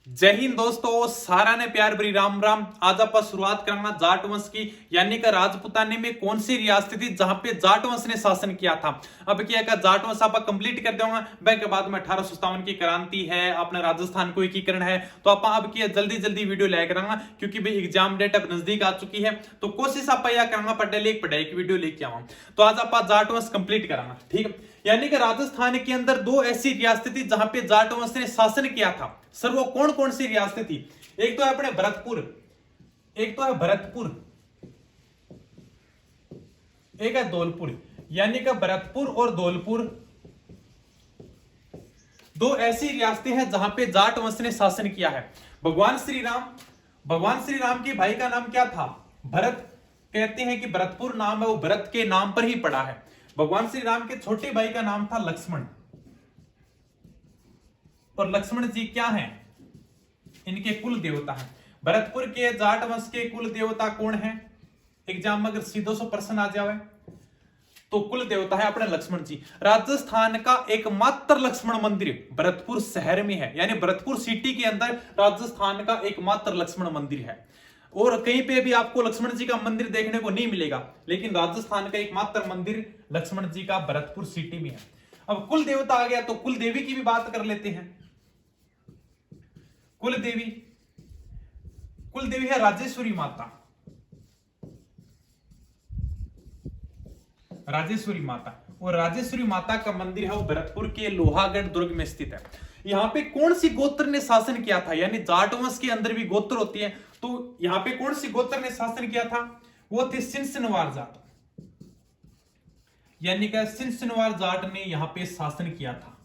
जय हिंद दोस्तों, सारा ने प्यार भरी राम राम। आज आप शुरुआत करना जाट वंश की, यानी कि राजपुताने में कौन सी रियासत थी जहां पे जाट वंश ने शासन किया था। अब क्या है, जाट वंश आप कंप्लीट कर दूंगा। बैंक के बाद में 1857 की क्रांति है, अपने राजस्थान को एकीकरण है। तो आप अब की जल्दी जल्दी वीडियो लाया करांगा, क्योंकि भाई एग्जाम डेट अब नजदीक आ चुकी है। तो कोशिश आप यह करांगा पढ़ाई की वीडियो लेके आवा। तो आज आप जाट वंश कंप्लीट करांगा, ठीक है। यानी कि राजस्थान के अंदर दो ऐसी रियासतें थी जहां पे जाट वंश ने शासन किया था। सर वो कौन कौन सी रियासतें थी? एक तो है अपने भरतपुर, एक तो है भरतपुर, एक है धौलपुर। यानी कि भरतपुर और धौलपुर दो ऐसी रियासतें हैं जहां पे जाट वंश ने शासन किया है। भगवान श्री राम के भाई का नाम क्या था? भरत। कहते हैं कि भरतपुर नाम है वो भरत के नाम पर ही पड़ा है। भगवान श्री राम के छोटे भाई का नाम था लक्ष्मण। और लक्ष्मण जी क्या हैं? इनके कुल देवता हैं। भरतपुर के जाट वंश के कुल देवता कौन है? एग्जाम में अगर सीधो सो प्रश्न आ जाए तो कुल देवता है अपने लक्ष्मण जी। राजस्थान का एकमात्र लक्ष्मण मंदिर भरतपुर शहर में है, यानी भरतपुर सिटी के अंदर राजस्थान का एकमात्र लक्ष्मण मंदिर है। और कहीं पे भी आपको लक्ष्मण जी का मंदिर देखने को नहीं मिलेगा, लेकिन राजस्थान का एकमात्र मंदिर लक्ष्मण जी का भरतपुर सिटी में है। अब कुल देवता आ गया तो कुल देवी की भी बात कर लेते हैं। कुल देवी है राजेश्वरी माता। राजेश्वरी माता, और राजेश्वरी माता का मंदिर है वो भरतपुर के लोहागढ़ दुर्ग में स्थित है। यहाँ पे कौन सी गोत्र ने शासन किया था? यानी जाट वंश के अंदर भी गोत्र होती है, तो यहाँ पे कौन सी गोत्र ने शासन किया था? वो थे सिनसिनवार जाट। यानी कि सिनसिनवार जाट ने यहाँ पे शासन किया था।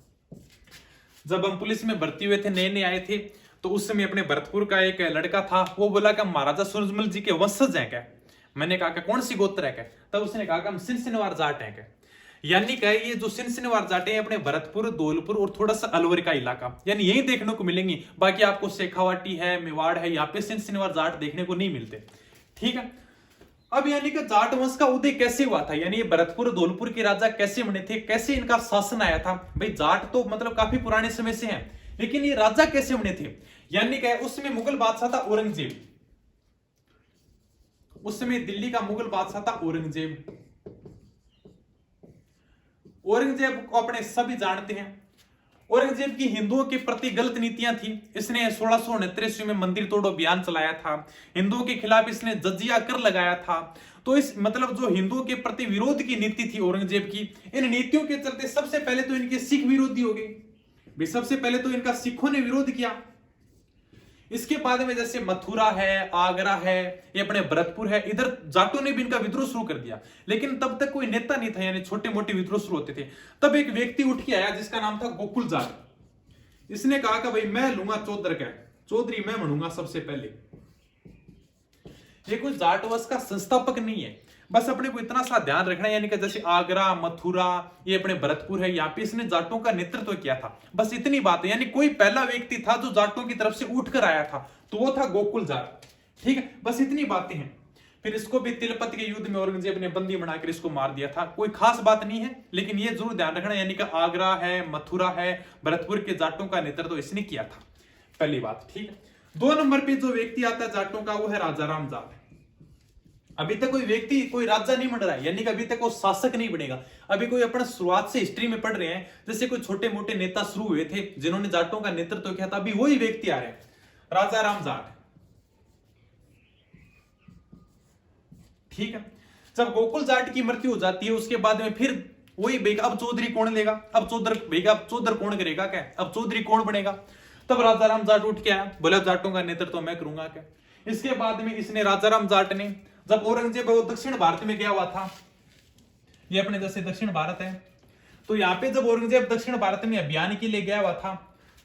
जब हम पुलिस में भर्ती हुए थे, नए नए आए थे, तो उस समय अपने भरतपुर का एक लड़का था, वो बोला कि महाराजा सूरजमल जी के वंशज हैं क्या? मैंने कहा कि कौन सी गोत्र है क्या? तब उसने कहा कि हम सिनसिनवार जाट हैं क्या। यानी कि ये जो सिनसिनवार जाटे हैं अपने भरतपुर, धौलपुर और थोड़ा सा अलवर का इलाका, यानी यही देखने को मिलेंगी। बाकी आपको शेखावाटी है, मेवाड़ है, यहाँ पे सिनसिनवार जाट देखने को नहीं मिलते, ठीक है। अब यानी कि जाट वंश का उदय कैसे हुआ था? यानी ये भरतपुर धौलपुर के राजा कैसे बने थे, कैसे इनका शासन आया था? भाई जाट तो मतलब काफी पुराने समय से हैं, लेकिन ये राजा कैसे बने थे? यानी कि उसमें मुगल बादशाह था औरंगजेब। उस समय दिल्ली का मुगल बादशाह था औरंगजेब। औरंगजेब को अपने सभी जानते हैं। औरंगजेब की हिंदुओं के प्रति गलत नीतियां थी। इसने 1669 में मंदिर तोड़ो अभियान चलाया था। हिंदुओं के खिलाफ इसने जजिया कर लगाया था। तो इस मतलब जो हिंदुओं के प्रति विरोध की नीति थी औरंगजेब की, इन नीतियों के चलते सबसे पहले तो इनके सिख विरोधी हो गए। सबसे पहले तो इनका सिखों ने विरोध किया। इसके बाद में जैसे मथुरा है, आगरा है, ये अपने भरतपुर है, इधर जाटों ने भी इनका विद्रोह शुरू कर दिया। लेकिन तब तक कोई नेता नहीं था, यानी छोटे मोटे विद्रोह शुरू होते थे। तब एक व्यक्ति उठ के आया जिसका नाम था गोकुल जाट। इसने कहा कि भाई मैं लूंगा चौधर का, चौधरी मैं बनूंगा सबसे पहले। ये कोई जाट वंश का संस्थापक नहीं है, बस अपने को इतना सा ध्यान रखना है। यानी कि जैसे आगरा, मथुरा, ये अपने भरतपुर है, यहाँ पे इसने जाटों का नेतृत्व किया था, बस इतनी बात है। यानी कोई पहला व्यक्ति था जो जाटों की तरफ से उठकर आया था, तो वो था गोकुल जाट, ठीक है। बस इतनी बातें हैं। फिर इसको भी तिलपत के युद्ध में औरंगजेब ने बंदी बनाकर इसको मार दिया था। कोई खास बात नहीं है, लेकिन ये जरूर ध्यान रखना। यानी कि आगरा है, मथुरा है, भरतपुर के जाटों का नेतृत्व इसने किया था, पहली बात, ठीक है। 2 नंबर पे जो व्यक्ति आता है जाटों का, वो है राजा राम जाट। अभी तक कोई व्यक्ति, कोई राजा नहीं बन रहा है, यानी कि अभी तक वो शासक नहीं बनेगा। अभी कोई अपना शुरुआत से हिस्ट्री में पढ़ रहे हैं, जैसे कोई छोटे मोटे नेता शुरू हुए थे जिन्होंने जाटों का नेतृत्व किया था, अभी वही व्यक्ति आ रहे हैं, राजा राम जाट, ठीक है। जब गोकुल जाट की मृत्यु हो जाती है, उसके बाद में फिर वही बेगा, अब चौधरी कौन लेगा? अब चौधर कौन करेगा क्या? अब चौधरी कौन बनेगा? तब राजा राम जाट उठ के आया, बोला जाटों का नेतृत्व मैं करूंगा क्या। इसके बाद में इसने राजा राम जाट ने, जब औरंगजेब वो दक्षिण भारत में गया हुआ था, ये अपने जैसे दक्षिण भारत है, तो यहाँ पे जब औरंगजेब दक्षिण भारत में अभियान के लिए गया हुआ था,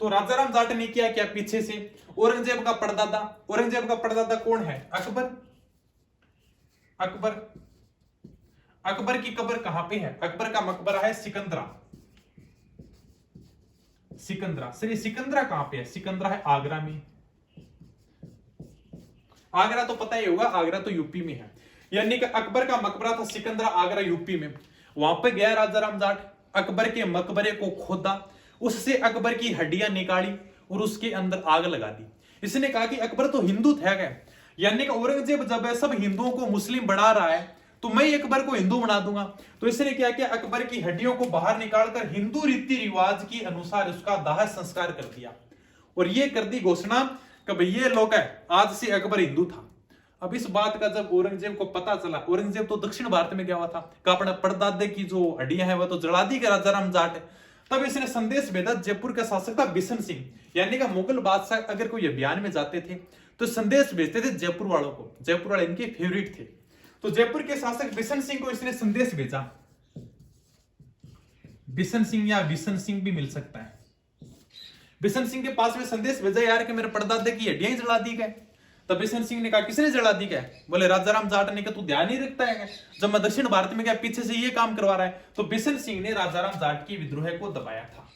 तो राजा राम जाट ने किया क्या? पीछे से औरंगजेब का परदादा कौन है? अकबर। अकबर की कब्र कहां पे है? अकबर का मकबरा है सिकंदरा। सर ये सिकंदरा कहां पे है? सिकंदरा है आगरा में। आगरा तो पता ही होगा, आगरा तो यूपी में है। यानी कि अकबर का मकबरा था सिकंदरा, आगरा यूपी में। वहां पे गया राजा राम जाट, अकबर के मकबरे को खोदा, उससे अकबर की हड्डियां निकाली, और उसके अंदर आग लगा दी। इसने कहा कि अकबर तो हिंदू था क्या, यानी कि औरंगजेब जब सब हिंदुओं को मुस्लिम बना रहा है तो मैं अकबर को हिंदू बना दूंगा। तो इसने क्या किया, अकबर की हड्डियों को बाहर निकालकर हिंदू रीति रिवाज के अनुसार उसका दाह संस्कार कर दिया और ये कर दी घोषणा कि भाई ये लोग है, आज से अकबर हिंदू था। अब इस बात का जब औरंगजेब को पता चला, औरंगजेब तो दक्षिण भारत में गया हुआ था, अपने परदादे की जो हड्डियां हैं वह तो जला दी के राजाराम जाट है। तब इसने संदेश भेजा, जयपुर का शासक था बिशन सिंह, यानी कि मुगल बादशाह अगर कोई अभियान में जाते थे तो संदेश भेजते थे जयपुर वालों को, जयपुर वाले इनके फेवरेट थे। तो जयपुर के शासक बिशन सिंह को इसने संदेश भेजा, बिशन सिंह या बिशन सिंह भी मिल सकता है। बिशन सिंह के पास में संदेश भेजा यार कि मेरे परदादे की हड्डियां ही जला दी गए। तब बिशन सिंह ने कहा किसने जला दी गए, बोले राजाराम जाट ने। तू ध्यान नहीं रखता है जब मैं दक्षिण भारत में गया पीछे से ये काम करवा रहा है। तो बिशन सिंह ने राजाराम जाट की विद्रोह को दबाया था।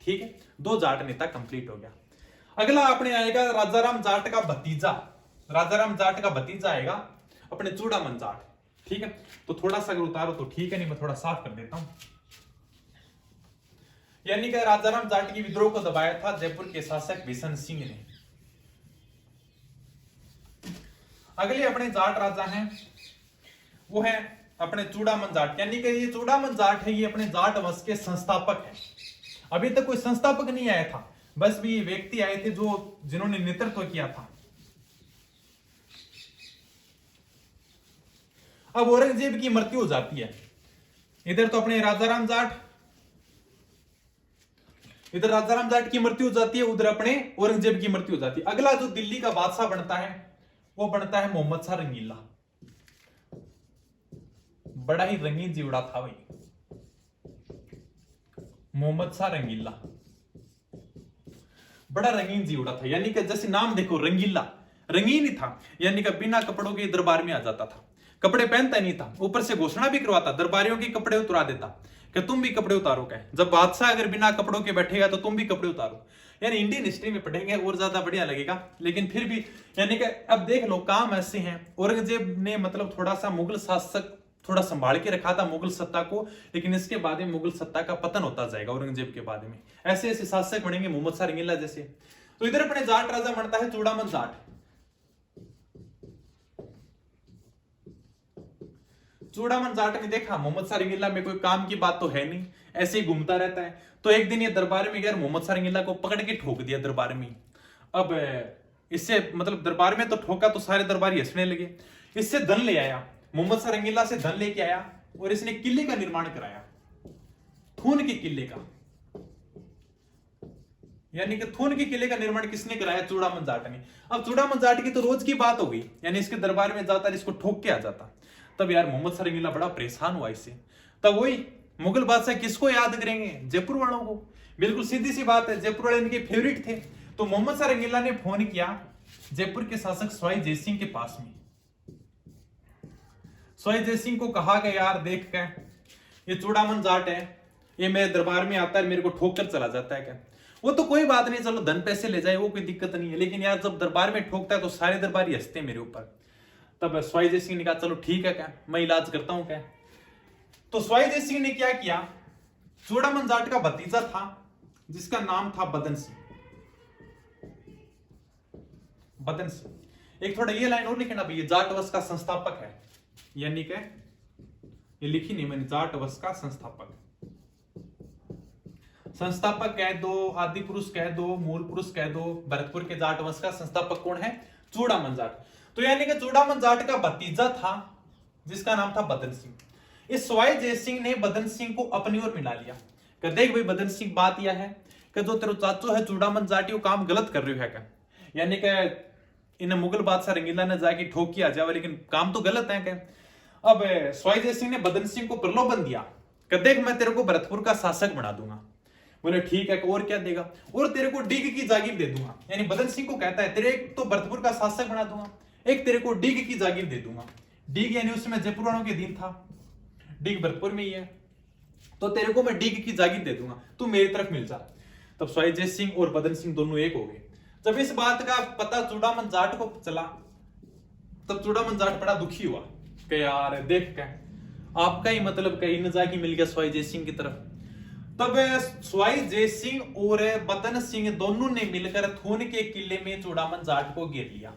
ठीक है, 2 जाट नेता कंप्लीट हो गया। अगला अपने आएगा राजाराम जाट का भतीजा, राजाराम जाट का भतीजा आएगा अपने चूड़ामन जाट। ठीक है, तो थोड़ा सा अगर उतारो तो ठीक है, नहीं मैं थोड़ा साफ कर देता हूं। यानी कि राजाराम जाट की विद्रोह को दबाया था जयपुर के शासक बिशन सिंह ने। अगले अपने जाट राजा हैं वो है अपने चूड़ामन जाट, यानी कि ये चूड़ामन जाट है, ये अपने जाट वंश के संस्थापक है। अभी तक कोई संस्थापक नहीं आया था, बस भी ये व्यक्ति आए थे जो जिन्होंने नेतृत्व किया था। अब औरंगजेब की मृत्यु हो जाती है। इधर तो अपने राजाराम जाट, इधर राजाराम जाट की मृत्यु हो जाती है, उधर अपने औरंगजेब की मृत्यु हो जाती है। अगला जो दिल्ली का बादशाह बनता है वो बनता है मोहम्मद शाह रंगीला। बड़ा ही रंगीन जीवड़ा था भाई मोहम्मद शाह रंगीला, बड़ा रंगीन जीवड़ा था। यानी कि जैसे नाम देखो रंगीला, रंगीन ही था, यानी कि बिना कपड़ों के दरबार में आ जाता था, कपड़े पहनता नहीं था, ऊपर से घोषणा भी करवाता, दरबारियों के कपड़े उतरा देता कि तुम भी कपड़े उतारो। क्या जब बादशाह अगर बिना कपड़ों के बैठेगा तो तुम भी कपड़े उतारो। यानी इंडियन हिस्ट्री में पढ़ेंगे और ज्यादा बढ़िया लगेगा, लेकिन फिर भी यानी कि अब देख लो काम ऐसे हैं। औरंगजेब ने मतलब थोड़ा सा मुगल शासक थोड़ा संभाल के रखा था मुगल सत्ता को, लेकिन इसके बाद में मुगल सत्ता का पतन होता जाएगा औरंगजेब के बाद में। ऐसे ऐसे शासक बनेंगे मोहम्मद शाह रंगीला जैसे। तो इधर अपने जाट राजा बनता है चूड़ामन जाट। चूड़ामन जाट ने देखा मोहम्मद शाह रंगीला में कोई काम की बात तो है नहीं, ऐसे ही घूमता रहता है। तो एक दिन ये दरबार में गया, मोहम्मद शाह रंगीला को पकड़ के ठोक दिया दरबार में। अब इससे मतलब दरबार में तो ठोका तो सारे दरबारी हंसने लगे। इससे धन ले आया, मोहम्मद शाह रंगीला से धन लेके आया और इसने किले का निर्माण कराया, थून के किले का। यानी कि थून के किले का निर्माण किसने कराया, चूड़ामन जाट ने। अब चूड़ामन जाट की तो रोज की बात हो गई, यानी इसके दरबार में जाता इसको ठोक के आ जाता। तब यार मोहम्मद शाह रंगीला बड़ा परेशान हुआ इससे। तब वही मुगल बादशाह किसको याद करेंगे, जयपुर वालों को। बिल्कुल सीधी सी बात है, जयपुर वाले इनके फेवरेट थे। तो मोहम्मद शाह रंगीला ने फोन किया जयपुर के शासक सवाई जय सिंह के पास में। सवाई जय सिंह को कहा कि यार देख के ये चूड़ामन जाट है, ये मेरे दरबार में आता है, मेरे को ठोक कर चला जाता है। क्या वो तो कोई बात नहीं, चलो धन पैसे ले जाए वो कोई दिक्कत नहीं है, लेकिन यार जब दरबार में ठोकता है तो सारे दरबारी हंसते हैं मेरे ऊपर। तब सवाई जय सिंह ने कहा चलो ठीक है, क्या मैं इलाज करता हूं। क्या तो सवाई जय सिंह ने क्या किया, चूड़ामन जाट का भतीजा था जिसका नाम था बदन सिंह। बदन सिंह, एक थोड़ा ये लाइन और लिखना भाई, जाट वंश का संस्थापक है, यानी कि ये लिखी नहीं मैंने, जाट वंश का संस्थापक। संस्थापक कह दो, आदि पुरुष कह दो, मूल पुरुष कह दो, भरतपुर के जाट वंश का संस्थापक कौन है, चूड़ामन जाट। तो यानी कि चूड़ामन जाट का भतीजा था जिसका नाम था बदन सिंह। इस सवाई जय सिंह ने बदन सिंह को अपनी ओर मिला लिया कि देख भाई बदन सिंह, बात यह है कि जो तेरे चाचो है चूड़ामन जाट वो काम गलत कर रहे है क्या, यानी कि इन मुगल बादशाह रंगीला ने जाके ठोक किया जाए, लेकिन काम तो गलत है। क्या अब सवाई जय सिंह ने बदन सिंह को प्रलोभन दिया कि देख मैं तेरे को भरतपुर का शासक बना दूंगा। बोले ठीक है, और क्या देगा, और तेरे को डीग की जागीर दे दूंगा। यानी बदन सिंह को कहता है तेरे एक तो भरतपुर का शासक बना दूंगा, एक तेरे को डीग की जागीर दे दूंगा। डीग यानी उसमें जयपुर वालों के दिन था, डीग भरतपुर में ही है, तो तेरे को मैं डीग की जागीर दे दूंगा, तू मेरी तरफ मिल जा। तब सवाई जय सिंह और बदन सिंह दोनों एक हो गए। जब इस बात का पता चूड़ामन जाट को चला तब चूड़ामन जाट बड़ा दुखी हुआ कि यार देख के आपका ही मतलब कहीं न जाके मिल गया सवाई जय सिंह की तरफ। तब स्वाई जय सिंह और बदन सिंह दोनों ने मिलकर थून के किले में चूड़ामन जाट को घेर लिया।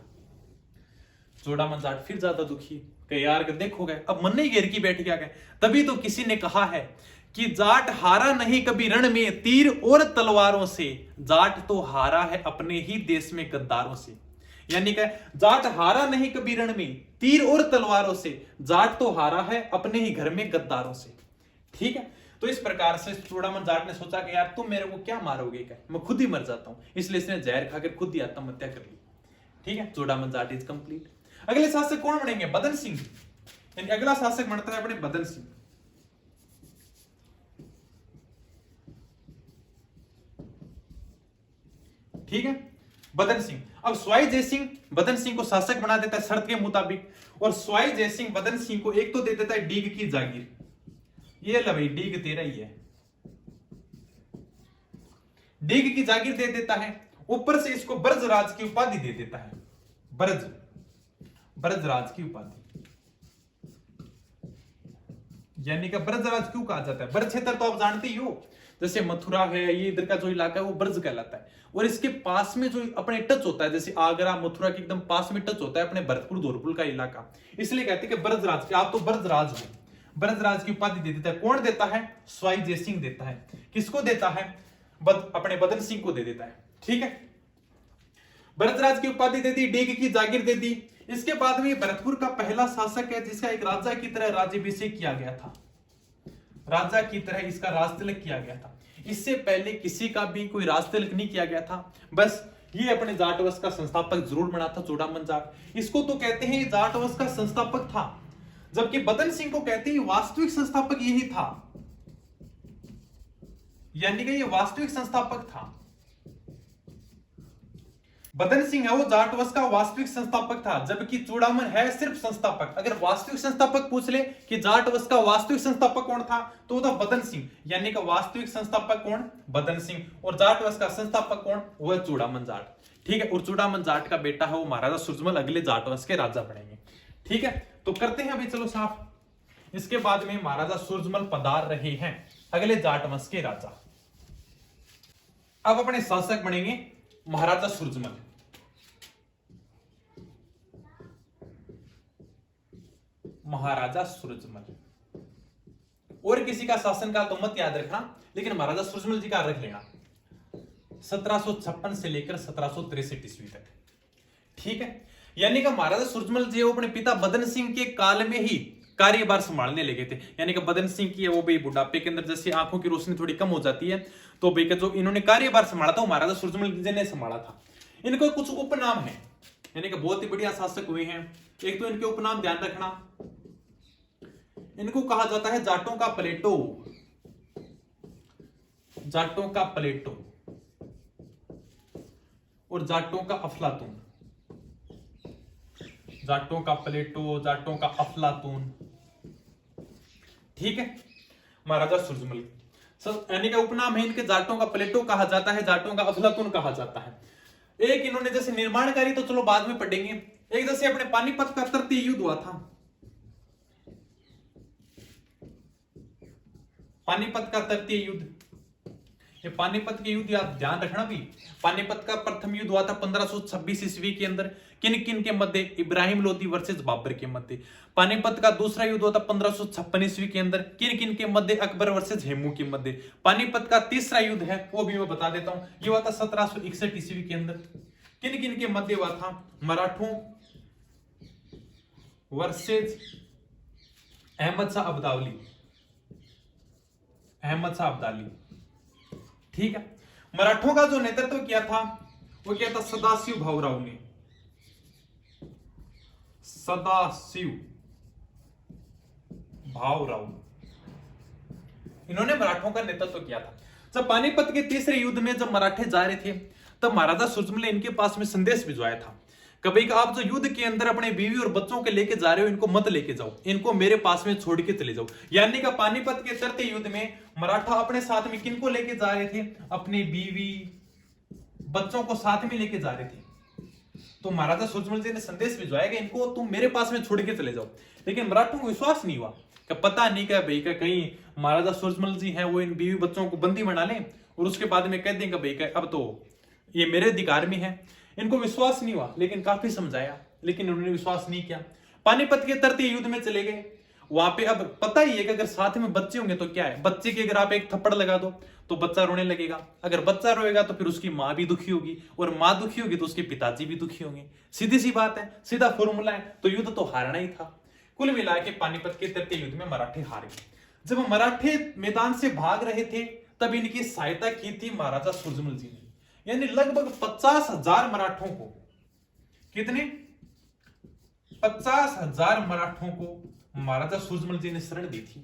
चूड़ामन जाट फिर ज्यादा दुखी कि यार देखो गए, अब मन नहीं घेर की बैठ गया। तभी तो किसी ने कहा है कि जाट हारा नहीं कभी रण में तीर और तलवारों से, जाट तो हारा है अपने ही देश में गद्दारों से। यानी कि जाट हारा नहीं कभी रण में तीर और तलवारों से, जाट तो हारा है अपने ही घर में गद्दारों से। ठीक है, तो इस प्रकार से चूड़ामन जाट ने सोचा कि यार तुम मेरे को क्या मारोगे, क्या मैं खुद ही मर जाता हूं। इसलिए इसने जहर खाकर खुद ही आत्महत्या कर ली। ठीक है, चूड़ामन जाट इज कंप्लीट। अगले शासक कौन बनेंगे? बदन सिंह। यानी अगला शासक बनता है अपने बदन सिंह। ठीक है, बदन सिंह। अब स्वाई जय सिंह बदन सिंह को शासक बना देता है शर्त के मुताबिक, और स्वाई जय सिंह बदन सिंह को एक तो दे देता है डीग की जागीर। ये ला भाई, डीग तेरा ही है, डीग की जागीर दे देता है। ऊपर से इसको ब्रजराज की उपाधि दे देता है, ब्रजराज की उपाधि। यानी कि ब्रजराज क्यों कहा जाता है? ब्रज क्षेत्र तो आप जानते ही हो, जैसे मथुरा है, ये इधर का जो इलाका है वो ब्रज कहलाता है। और इसके पास में जो अपने टच होता है, जैसे आगरा मथुरा के एकदम पास में टच होता है अपने भरतपुर धौरपुर का इलाका, इसलिए कहते हैं कि ब्रजराज, आप तो ब्रजराज हो। ब्रजराज की उपाधि दे देता है। कौन देता है? स्वाई जय सिंह देता है। किसको देता है? अपने बदन सिंह को दे देता है। ठीक है, ब्रजराज की उपाधि दे दी, डीग की जागीर दे दी। इसके बाद में भरतपुर का पहला शासक है जिसका एक राजा की तरह राज्याभिषेक किया गया था, राजा की तरह इसका राज तिलक किया गया था। इससे पहले किसी का भी कोई राज तिलक नहीं किया गया था। बस ये अपने जाट वंश का संस्थापक जरूर बना था चूड़ामन जाट। इसको तो कहते हैं जाट वंश का संस्थापक था, जबकि बदन सिंह को कहते हैं वास्तविक संस्थापक यही था। यानी कि ये वास्तविक संस्थापक था। बदन सिंह है वो जाट वंश का वास्तविक संस्थापक था, जबकि चूड़ामन है सिर्फ संस्थापक। अगर वास्तविक संस्थापक पूछ ले कि जाट वंश का वास्तविक संस्थापक कौन था, तो था बदन सिंह। यानी कि वास्तविक संस्थापक कौन? बदन सिंह। और जाट वंश का संस्थापक कौन? वो है चूड़ामन जाट। ठीक है, और चूड़ामन जाट का बेटा है वो महाराजा सूरजमल, अगले जाट वंश के राजा बनेंगे। ठीक है, तो करते हैं अभी चलो साफ। इसके बाद में महाराजा सूरजमल पधार रहे हैं, अगले जाट वंश के राजा। अब अपने शासक बनेंगे महाराजा सूरजमल। महाराजा सूरजमल। और किसी का शासन का तो मत याद रखना, लेकिन महाराजा सूरजमल जी का रख लेना। 1756 से लेकर 1763 ईस्वी तक। ठीक है, यानी कि महाराजा सूरजमल जी वो अपने पिता बदन सिंह के काल में ही कार्यभार संभालने लगे थे। यानी कि बदन सिंह की वो भी बुढ़ापे के अंदर जैसे आंखों की रोशनी थोड़ी कम हो जाती है, तो भाई जो इन्होंने कार्यभार संभाला था वो महाराजा सूरजमल जी ने संभाला था। इनको कुछ उपनाम है, यानी कि बहुत ही बढ़िया शासक हुए हैं। एक तो इनके उपनाम ध्यान रखना, इनको कहा जाता है जाटों का प्लेटो, जाटों का प्लेटो, और जाटों का अफलातून। जाटों का प्लेटो, जाटों का अफलातून। ठीक है, महाराजा सूरजमल यानी कि उपनाम है इनके, जाटों का प्लेटो कहा जाता है, जाटों का अफलातून कहा जाता है। एक इन्होंने जैसे निर्माणकारी तो चलो बाद में पढ़ेंगे, एक जैसे अपने पानीपत का तृतीय युद्ध हुआ था, पानीपत का तृतीय युद्ध। ये पानीपत के युद्ध आप ध्यान रखना भी। पानीपत का प्रथम युद्ध हुआ था 1526 ईस्वी के अंदर, किन किन के मध्य? इब्राहिम लोदी वर्सेस बाबर के मध्य। पानीपत का दूसरा युद्ध हुआ था 1556 ईस्वी के अंदर, किन किन के मध्य? अकबर वर्सेस हेमू के मध्य। पानीपत का तीसरा युद्ध है वो भी मैं बता देता हूं, ये हुआ था 1761 ईस्वी के अंदर, किन किन के मध्य हुआ था? मराठों वर्सेस अहमद शाह अब्दाली, अहमद शाह अब्दाली। ठीक है, मराठों का जो नेतृत्व किया था वो किया था सदाशिव भाऊराव ने, सदाशिव भाऊराव, इन्होंने मराठों का नेतृत्व किया था। जब पानीपत के तीसरे युद्ध में जब मराठे जा रहे थे, तब महाराजा सूरजमल ने इनके पास में संदेश भिजवाया था, कभी आप जो युद्ध के अंदर अपने बीवी और बच्चों के लेके जा रहे हो, इनको मत लेके जाओ, इनको मेरे पास में छोड़ के चले जाओ। यानी कि पानीपत के तृतीय युद्ध में मराठा अपने साथ में किनको लेके जा रहे थे? अपनी बीवी बच्चों को साथ में लेके जा रहे थे। तो महाराजा सूरजमल जी ने संदेश भिजवाया कि इनको तुम मेरे पास में छोड़ के चले जाओ, लेकिन मराठों को विश्वास नहीं हुआ। कि पता नहीं क्या भाई का कहीं महाराजा सूरजमल जी हैं वो इन बीवी बच्चों को बंदी बना लें और उसके बाद में कह देंगे भाई का अब तो ये मेरे अधिकार में है। इनको विश्वास नहीं हुआ, लेकिन काफी समझाया, लेकिन उन्होंने विश्वास नहीं किया। पानीपत के तृतीय युद्ध में चले गए। वहां पे अब पता ही है कि अगर साथ में बच्चे होंगे तो क्या है, बच्चे के अगर आप एक थप्पड़ लगा दो तो बच्चा रोने लगेगा, अगर बच्चा रोएगा तो फिर उसकी माँ भी दुखी होगी, और माँ दुखी होगी तो उसके पिताजी भी दुखी होंगे। सीधी सी बात है, सीधा फॉर्मूला है, तो युद्ध तो हारना ही था। कुल मिला के पानीपत के तृतीय युद्ध में मराठे हार गए। जब मराठे मैदान से भाग रहे थे तब इनकी सहायता की थी महाराजा सूरजमल जी ने, यानी लगभग 50,000 मराठों को, कितने 50,000 मराठों को महाराजा सूरजमल जी ने शरण दी थी।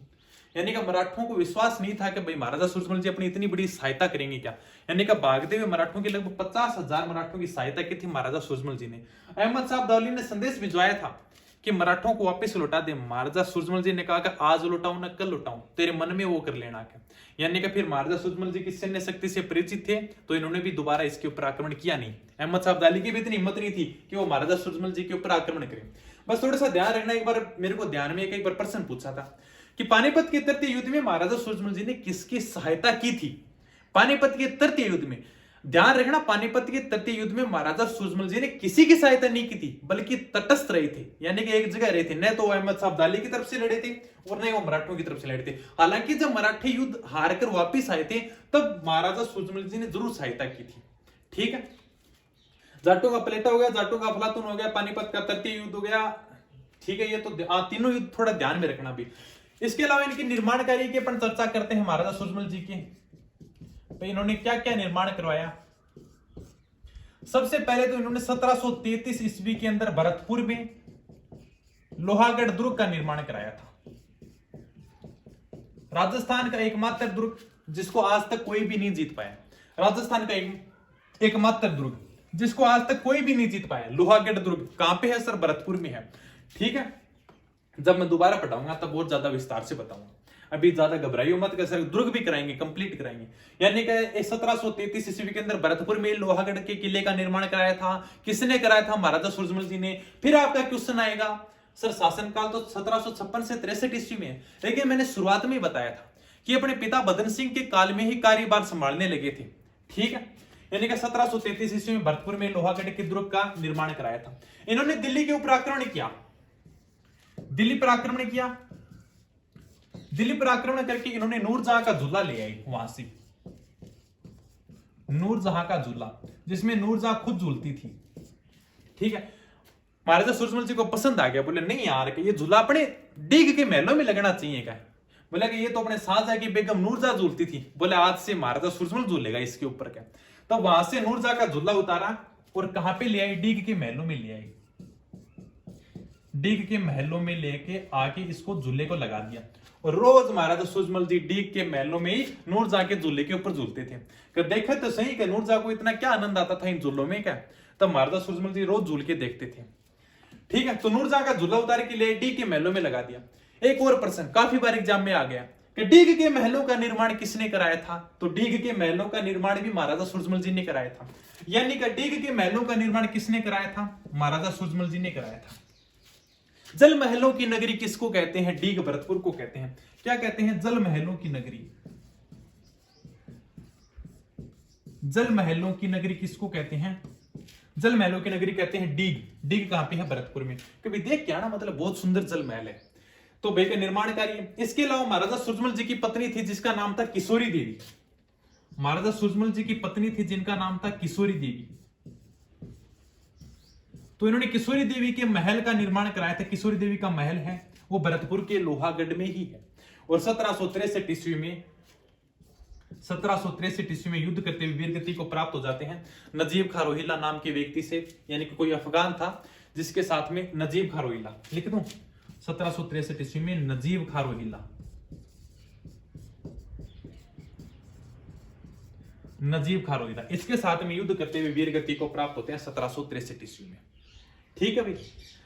यानी कि मराठों को विश्वास नहीं था कि भाई महाराजा सूरजमल जी अपनी इतनी बड़ी सहायता करेंगे क्या। यानी कि भागते हुए मराठों की लगभग 50,000 मराठों की सहायता की थी महाराजा सूरजमल जी ने। अहमद साहब दावली ने संदेश भिजवाया था कि मराठों को वापस लौटा दे। महाराजा सूरजमल जी ने कहा कि आज लौटाऊं ना कल लौटाऊं, तेरे मन में वो कर लेना क्या। यानी कि फिर महाराजा सूरजमल जी की सैन्य शक्ति से परिचित थे, तो इन्होंने भी दोबारा इसके ऊपर आक्रमण किया नहीं। अहमद साहब दावली की भी इतनी हिम्मत नहीं थी कि वो महाराजा सूरजमल जी के ऊपर आक्रमण करें। बस थोड़ा सा ध्यान रखना, एक बार मेरे को ध्यान में एक बार प्रश्न पूछा था कि पानीपत के तृतीय युद्ध में महाराजा सूरजमल जी ने किसकी सहायता की थी। पानीपत के तृतीय युद्ध में ध्यान रखना, पानीपत के तृतीय युद्ध में महाराजा सूरजमल जी ने किसी की सहायता नहीं की थी, बल्कि तटस्थ रहे थे, यानी कि एक जगह रहे थे। न तो अहमद साहब दाली की तरफ से लड़े थे और न वो मराठों की तरफ से लड़े थे। हालांकि जब मराठे युद्ध हार कर वापिस आए थे तब महाराजा सूरजमल जी ने जरूर सहायता की थी। ठीक है, जाटों का प्लेटा हो गया, जाटों का अफलातून हो गया, पानीपत का तृतीय युद्ध हो गया। ठीक है, ये तो तीनों युद्ध थोड़ा ध्यान में रखना भी। इसके अलावा इनकी निर्माण कार्य की अपन चर्चा करते हैं महाराजा सूरजमल जी की। तो इन्होंने क्या क्या निर्माण करवाया। सबसे पहले तो इन्होंने 1733 ईस्वी के अंदर भरतपुर में लोहागढ़ दुर्ग का निर्माण कराया था। राजस्थान का एकमात्र दुर्ग जिसको आज तक कोई भी नहीं जीत पाया। राजस्थान का एकमात्र दुर्ग जिसको आज तक कोई भी नहीं जीत पाया, लोहागढ़ दुर्ग। कहां पे है सर? भरतपुर में है। ठीक है, जब मैं दोबारा पढ़ाऊंगा तब बहुत ज्यादा विस्तार से बताऊंगा, अभी ज्यादा घबराइयो मत। सर दुर्ग भी कराएंगे, कंप्लीट कराएंगे। यानी कि 1733 ईस्वी के अंदर भरतपुर में लोहागढ़ के किले का निर्माण कराया था। किसने कराया था? महाराजा सूरजमल जी ने। फिर आपका क्वेश्चन आएगा सर शासनकाल तो 1756 से 63 ईस्वी में है, लेकिन मैंने शुरुआत में ही बताया था कि अपने पिता बदन सिंह के काल में ही कार्यभार संभालने लगे थे। ठीक है, यानी कि 1733 ईस्वी में भरतपुर में लोहागढ़ के दुर्ग का निर्माण कराया था। इन्होंने दिल्ली के ऊपर आक्रमण किया। दिल्ली पर आक्रमण किया। दिल्ली पर आक्रमण करके इन्होंने नूरजहां का झूला ले आई वहां से। नूरजहां का झूला, जिसमें नूरजहां खुद झूलती थी। ठीक है, महाराजा सूरजमल जी को पसंद आ गया। बोले नहीं यार, ये झूला अपने डीग के महलों में लगना चाहिए। क्या बोले कि ये तो अपने शाहजहां की बेगम नूरजहां झूलती थी। बोले आज से महाराजा सूरजमल झूलेगा इसके ऊपर। क्या तो वहां से नूरजहां का झूला उतारा और कहां पे ले आई? डीग के महलों में ले आई। डीग के महलों में लेके आके इसको झूले को लगा दिया, और रोज महाराजा सूरजमल जी डीग के महलों में ही नूरजहां के झूले के ऊपर झूलते थे। देखे तो सही कि नूरजहां को इतना क्या आनंद आता था इन झूलों में। क्या तब महाराजा सूरजमल जी रोज झूल के देखते थे। ठीक है, तो नूरजहां का झूला उतार के लिए डीग के महलों में लगा दिया। एक और प्रश्न काफी बार एग्जाम में आ गया कि डीग के महलों का निर्माण किसने कराया था? तो डीग के महलों का निर्माण भी महाराजा सूरजमल जी ने कराया था। यानी कि डीग के महलों का निर्माण किसने कराया था? महाराजा सूरजमल जी ने कराया था। जल महलों की नगरी किसको कहते हैं? डीग भरतपुर को कहते हैं। क्या कहते हैं? जल महलों की नगरी। जल महलों की नगरी किसको कहते हैं? जल महलों की नगरी कहते हैं डीग। डीग कहां पे है? भरतपुर में। कभी देख क्या ना, मतलब बहुत सुंदर जल महल है। तो भाई का निर्माण कार्य। इसके अलावा महाराजा सूरजमल जी की पत्नी थी जिसका नाम था किशोरी देवी। महाराजा सूरजमल जी की पत्नी थी जिनका नाम था किशोरी देवी। तो इन्होंने किशोरी देवी के महल का निर्माण कराया था। किशोरी देवी का महल है वो भरतपुर के लोहागढ़ में ही है। और 1763 ईस्वी में युद्ध करते हुए वीरगति को प्राप्त हो जाते हैं नजीब खां रोहिल्ला नाम के व्यक्ति से। यानी कि कोई अफगान था जिसके साथ में नजीब खां रोहिल्ला, लिख दूं 1763 ईस्वी में नजीब खां रोहिल्ला। नजीब खां रोहिल्ला इसके साथ में युद्ध करते हुए वीरगति को प्राप्त होते हैं 1763 ईस्वी में। ठीक है भाई,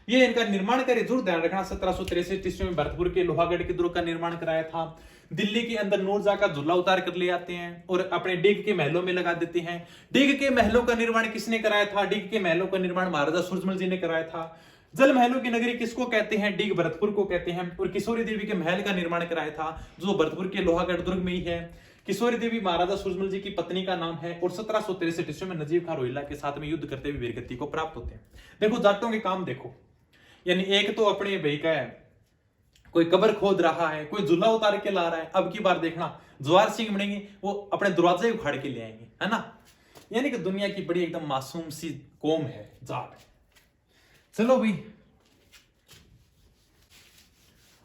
ये इनका निर्माण कार्य जरूर ध्यान रखना। 1763 ईस्वी में भरतपुर के लोहागढ़ के दुर्ग का निर्माण कराया था। दिल्ली के अंदर नूरजहां का झूला उतार कर ले आते हैं और अपने डीग के महलों में लगा देते हैं। डीग के महलों का निर्माण किसने कराया था? डीग के महलों का निर्माण महाराजा सूरजमल जी ने कराया था। जल महलों की नगरी किसको कहते हैं? डीग भरतपुर को कहते हैं। और किशोरी देवी के महल का निर्माण कराया था जो भरतपुर के लोहागढ़ दुर्ग में ही है। किशोरी देवी महाराजा सूरजमल जी की पत्नी का नाम है और 1763 ईस्वी में नजीब खान रोहिल्ला के साथ में युद्ध करते हुए वीरगति को प्राप्त होते हैं। देखो जाटों के काम देखो, यानी एक तो अपने भाई का है, कोई कब्र खोद रहा है, कोई झूला उतार के ला रहा है। अब की बार देखना जवाहर सिंह बनेंगे, वो अपने दरवाजे उखाड़ के ले आएंगे, है ना। यानी कि दुनिया की बड़ी एकदम मासूम सी कौम है जाट। चलो भाई,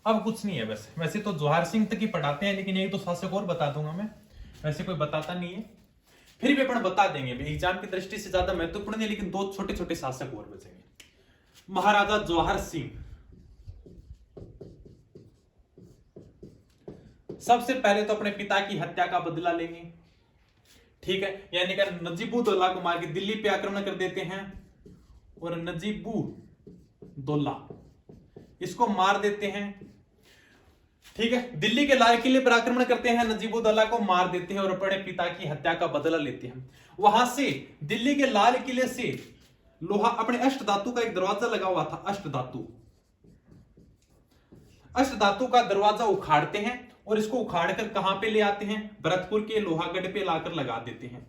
अब कुछ नहीं है। वैसे तो जवाहर सिंह तक ही पढ़ाते हैं, लेकिन एक तो शासक और बता दूंगा मैं, वैसे कोई बताता नहीं है, फिर भी अपन बता देंगे। एग्जाम की दृष्टि से ज्यादा महत्वपूर्ण नहीं, लेकिन दो छोटे छोटे शासक और बचेंगे। महाराजा जवाहर सिंह सबसे पहले तो अपने पिता की हत्या का बदला लेंगे, ठीक है। यानी कि नजीबुद्दौला को मार के दिल्ली पे आक्रमण कर देते हैं और नजीबुद्दौला इसको मार देते हैं, ठीक है। दिल्ली के लाल किले पर आक्रमण करते हैं, नजीबुद्दौला को मार देते हैं और अपने पिता की हत्या का बदला लेते हैं। वहां से दिल्ली के लाल किले से लोहा, अपने अष्ट धातु का एक दरवाजा लगा हुआ था, अष्ट धातु का दरवाजा उखाड़ते हैं और इसको उखाड़कर कहां पे ले आते हैं? भरतपुर के लोहागढ़ पे लाकर लगा देते हैं।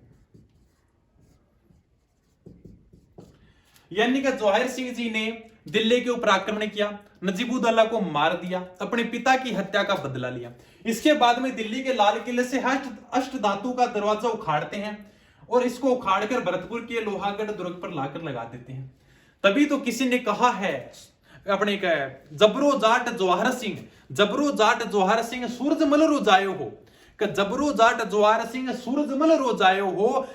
यानी कि जवाहर सिंह जी ने दिल्ली के ऊपर आक्रमण किया, नजीबुद्दौला को मार दिया, अपने पिता की हत्या का बदला लिया। इसके बाद में दिल्ली के लाल किले से अष्ट धातु का दरवाजा उखाड़ते हैं और इसको उखाड़कर भरतपुर के लोहागढ़ दुर्ग पर लाकर लगा देते हैं। तभी तो किसी ने कहा है अपने जबरो जाट जवाहर सिंह, जबरो जाट जवाहर सिंह सूरजमल रोजायो हो, जबरो जाट जवाहर सिंह सूरजमल रोजायो हो,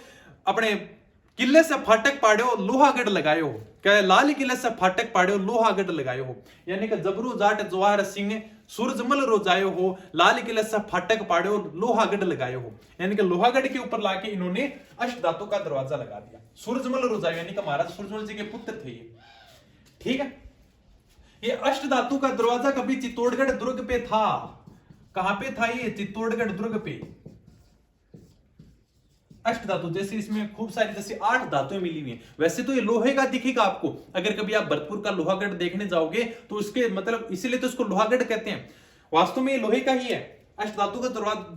अपने किले से फाटक पाड़ो लोहागढ़ लगायो हो, क्या लाल किले से फाटक पाड़ो लोहागढ़ लगायो हो। यानी कि जबरो जाट जवाहर सिंह सूरजमल रोजायो हो, लाल किले से फाटक पाड़ो लोहागढ़ लगायो हो। यानी कि लोहागढ़ के ऊपर लाके इन्होंने अष्ट धातु का दरवाजा लगा दिया। सूरजमल रोजायो यानी कि महाराज सूरजमल जी के पुत्र थे ये, ठीक है। ये अष्ट धातु का दरवाजा कभी चित्तौड़गढ़ दुर्ग पे था। कहां पे था ये? चित्तौड़गढ़ दुर्ग पे। अष्ट धातु जैसे इसमें खूब सारी जैसे 8 धातुएं मिली हुई हैं। वैसे तो ये लोहे का दिखेगा आपको, अगर कभी आप भरतपुर का लोहागढ़ देखने जाओगे तो इसके मतलब इसीलिए तो इसको लोहागढ़ कहते हैं, वास्तव में ये लोहे का ही है। अष्ट धातु का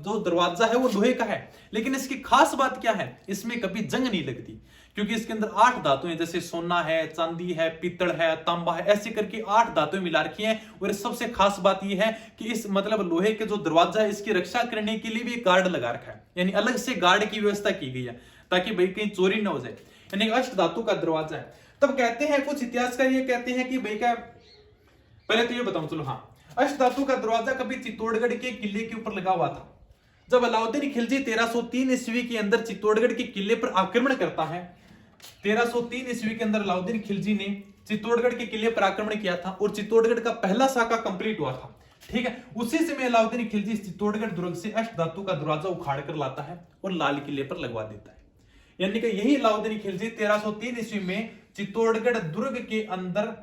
जो दरवाजा है वो लोहे का है, लेकिन इसकी खास बात क्या है? इसमें कभी जंग नहीं लगती, क्योंकि इसके अंदर 8 धातुएं जैसे सोना है, चांदी है, पीतल है, तांबा है, ऐसे करके 8 धातुएं मिला रखी हैं। और सबसे खास बात यह है कि इस मतलब लोहे के जो दरवाजा है इसकी रक्षा करने के लिए भी गार्ड लगा रखा है, यानी अलग से गार्ड की व्यवस्था की गई है ताकि भाई कहीं चोरी ना हो जाए। यानी अष्ट धातु का दरवाजा है। तब कहते हैं कुछ इतिहासकार ये कहते हैं कि भाई क्या, पहले तो ये बताऊं, चलो हाँ, अष्ट धातु का दरवाजा कभी चित्तौड़गढ़ के किले के ऊपर लगा हुआ था। जब अलाउद्दीन खिलजी 1303 ईस्वी के अंदर चित्तौड़गढ़ के किले पर आक्रमण करता है, 1303 ईस्वी के अंदर अलाउद्दीन खिलजी ने चित्तौड़गढ़ के किले पर आक्रमण किया था और चित्तौड़गढ़ का पहला साका कंप्लीट हुआ था, ठीक है। उसी समय अलाउद्दीन खिलजी चित्तौड़गढ़ दुर्ग से अष्ट धातु का दरवाजा उखाड़ कर लाता है और लाल किले पर लगवा देता है। यानी कि यही अलाउद्दीन खिलजी 1303 ईस्वी में चित्तौड़गढ़ दुर्ग के अंदर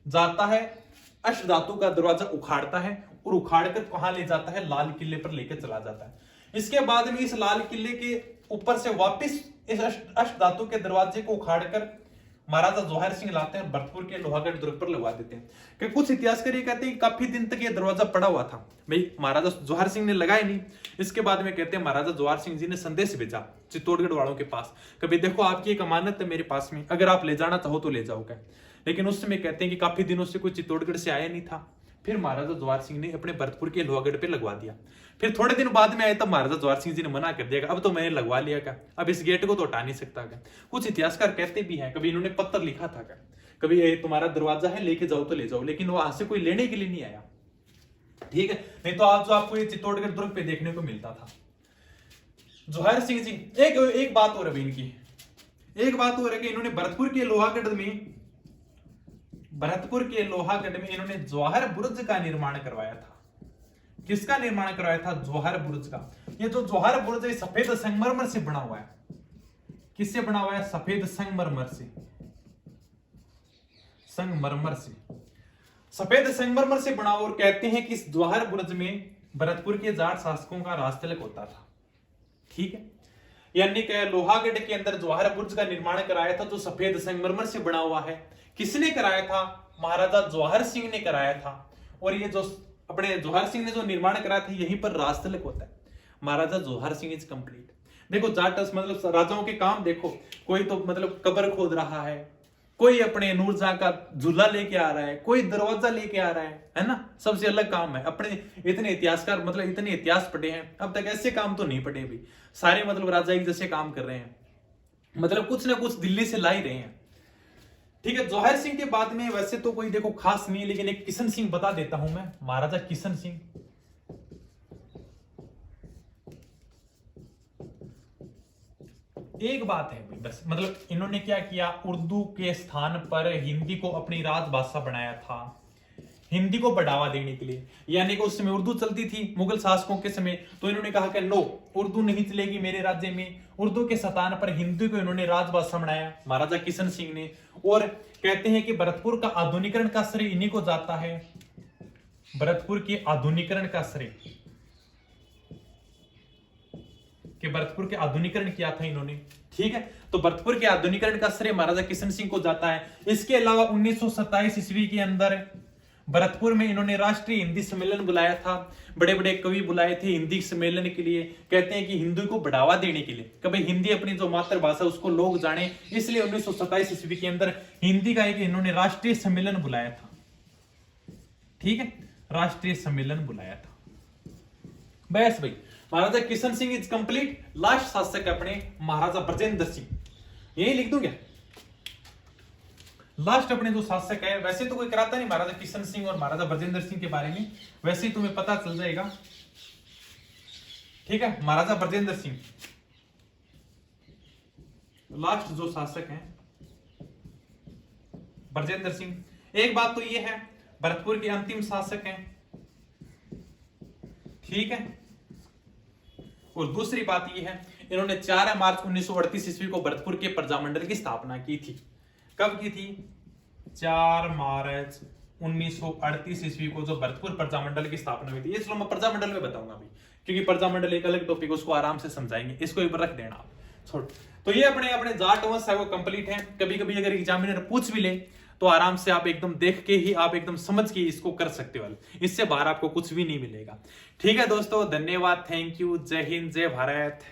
जाता है, अष्ट धातु का दरवाजा उखाड़ता है और उखाड़कर कहां ले जाता है? लाल किले पर लेकर चला जाता है। इसके बाद में इस लाल किले के ऊपर से वापस इस अष्ट धातु के दरवाजे को उखाड़कर महाराजा जवाहर सिंह लाते हैं, भरतपुर के लोहागढ़ दुर्ग पर लगवा देते हैं। कि कुछ इतिहासकार ये कहते हैं कि काफी दिन तक ये दरवाजा पड़ा हुआ था, भाई महाराजा जवाहर सिंह ने लगाया नहीं। इसके बाद में कहते हैं महाराजा जवाहर सिंह जी ने संदेश भेजा चित्तौड़गढ़ वालों के पास, कभी देखो आपकी एक अमानत है मेरे पास में, अगर आप ले जाना चाहो तो ले जाओगे। लेकिन उस समय कहते हैं कि काफी दिनों से कोई चित्तौड़गढ़ से आया नहीं था। फिर महाराजा जवाहर सिंह ने अपने भरतपुर के लोहागढ़ पे लगवा दिया। फिर थोड़े दिन बाद में आए तब महाराजा जवाहर सिंह जी ने मना कर दिया, अब तो मैंने लगवा लिया क्या, अब इस गेट को तो हटा नहीं सकता क्या। कुछ इतिहासकार कहते भी हैं, कभी इन्होंने पत्र लिखा था क्या, कभी ये तुम्हारा दरवाजा है लेके जाओ तो ले जाओ, लेकिन वहां से कोई लेने के लिए नहीं आया, ठीक है। नहीं तो आज जो आपको ये चित्तौड़गढ़ दुर्ग पे देखने को मिलता था। जवाहर सिंह जी एक बात और है इनकी, एक बात और है कि इन्होंने भरतपुर के लोहागढ़ में इन्होंने जवाहर बुर्ज का निर्माण करवाया था। किसका निर्माण करवाया था? जवाहर बुर्ज का। ये जो जवाहर बुर्ज है सफेद संगमरमर से बना हुआ है। किससे बना हुआ है? सफेद संगमरमर से, सफेद संगमरमर से बना हुआ। और कहते हैं कि इस जवाहर बुर्ज में भरतपुर के जाट शासकों का राजतिलक होता था, ठीक है। यानी कि लोहागढ़ के अंदर जवाहर बुर्ज का निर्माण कराया था, जो सफेद संगमरमर से बना हुआ है। किसने कराया था? महाराजा जवाहर सिंह ने कराया था। और ये जो अपने जवाहर सिंह ने जो निर्माण कराया था, यहीं पर राज तिलक होता है। महाराजा जवाहर सिंह इज कंप्लीट। देखो जाटस मतलब राजाओं के काम देखो, कोई तो मतलब कब्र खोद रहा है, कोई अपने नूरजहां का झूला लेके आ रहा है, कोई दरवाजा लेके आ रहा है ना, सबसे अलग काम है। अपने इतने इतिहासकार मतलब इतने इतिहास पढ़े हैं, अब तक ऐसे काम तो नहीं पढ़े भी। सारे मतलब राजा एक जैसे काम कर रहे हैं, मतलब कुछ ना कुछ दिल्ली से ला ही रहे हैं। ठीक है, जवाहर सिंह के बाद में वैसे तो कोई देखो खास नहीं है, लेकिन एक किशन सिंह बता देता हूं मैं, महाराजा किशन सिंह। एक बात है भाई बस, मतलब इन्होंने क्या किया, उर्दू के स्थान पर हिंदी को अपनी राजभाषा बनाया था, हिंदी को बढ़ावा देने के लिए। यानी कि उस समय उर्दू चलती थी मुगल शासकों के समय, तो इन्होंने कहा कि नो, उर्दू नहीं चलेगी मेरे राज्य में। उर्दू के स्थान पर हिंदी को इन्होंने राजभाषा बनाया, महाराजा किशन सिंह ने। और कहते हैं कि भरतपुर का आधुनिकरण का श्रेय इन्हीं को जाता है। भरतपुर के आधुनिकरण का श्रेय, कि भरतपुर के आधुनिकरण किया था इन्होंने। ठीक है, तो भरतपुर के आधुनिकरण का श्रेय महाराजा किशन सिंह को जाता है। इसके अलावा 1927 ईस्वी के अंदर भरतपुर में इन्होंने राष्ट्रीय हिंदी सम्मेलन बुलाया था। बड़े बड़े कवि बुलाए थे हिंदी सम्मेलन के लिए। कहते हैं कि हिंदी को बढ़ावा देने के लिए, कभी हिंदी अपनी जो मातृभाषा उसको लोग जाने, इसलिए 1927 ईस्वी के अंदर हिंदी का एक इन्होंने राष्ट्रीय सम्मेलन बुलाया था। ठीक है, राष्ट्रीय सम्मेलन बुलाया था। बस भाई, Maharaja Kishan Singh is complete. Last शासक अपने महाराजा ब्रजेंद्र सिंह, यही लिख दूं क्या? लास्ट अपने जो शासक है, वैसे तो कोई कराता नहीं महाराजा किशन सिंह और महाराजा ब्रजेंद्र सिंह के बारे में, वैसे ही तुम्हें पता चल जाएगा। ठीक है, महाराजा ब्रजेंद्र सिंह लास्ट जो शासक हैं, ब्रजेंद्र सिंह। एक बात तो ये है, भरतपुर के अंतिम शासक हैं। ठीक है, और दूसरी बात यह है, इन्होंने 4 मार्च 1938 ईस्वी को भरतपुर के प्रजामंडल की स्थापना की थी। कब की थी? 4 मार्च 1938 ईस्वी को जो भरतपुर प्रजामंडल की स्थापना हुई थी। ये चलो मैं प्रजामंडल में बताऊंगा अभी, क्योंकि प्रजामंडल एक अलग टॉपिक, उसको आराम से समझाएंगे, इसको एक बार रख देना आप छोड़। तो ये अपने अपने जाट वंश है वो कंप्लीट है। कभी कभी अगर एग्जामिनर पूछ भी ले तो आराम से आप एकदम देख के ही, आप एकदम समझ के इसको कर सकते हो, इससे बाहर आपको कुछ भी नहीं मिलेगा। ठीक है दोस्तों, धन्यवाद, थैंक यू, जय हिंद, जय भारत।